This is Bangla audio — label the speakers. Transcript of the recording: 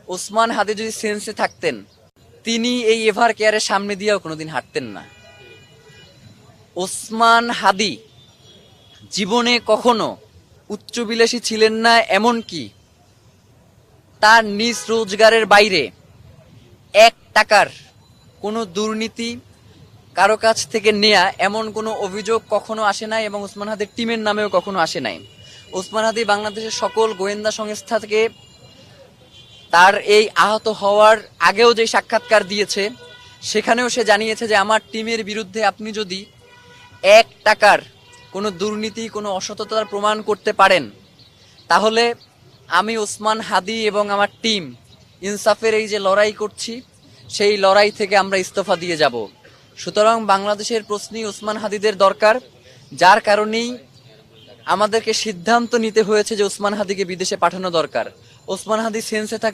Speaker 1: ওসমান হাদি যদি সেন্সে থাকতেন, তিনি এই এভার কেয়ারের সামনে দিয়েও কোনোদিন হাঁটতেন না। ওসমান হাদি জীবনে কখনো উচ্চবিলাসী ছিলেন না, এমনকি তার নিজ রোজগারের বাইরে 1 টাকার কোনো দুর্নীতি কারো কাছ থেকে নেয়া এমন কোনো অভিযোগ কখনো আসে নাই, এবং ওসমান হাদির টিমের নামেও কখনো আসে নাই। ওসমান হাদি বাংলাদেশের সকল গোয়েন্দা সংস্থা থেকে তার এই আহত হওয়ার আগেও যে সাক্ষাৎকার দিয়েছে, সেখানেও সে জানিয়েছে যে আমার টিমের বিরুদ্ধে আপনি যদি 1 টাকার কোনো দুর্নীতি, কোনো অসততার প্রমাণ করতে পারেন, তাহলে আমি ওসমান হাদি এবং আমার টিম ইনসাফের এই যে লড়াই করছি, সেই লড়াই থেকে আমরা ইস্তফা দিয়ে যাব। সুতরাং বাংলাদেশের প্রশ্নই ওসমান হাদিদের দরকার, যার কারণেই আমাদেরকে সিদ্ধান্ত নিতে হয়েছে যে ওসমান হাদিকে বিদেশে পাঠানো দরকার। ওসমান হাদি সেন্সে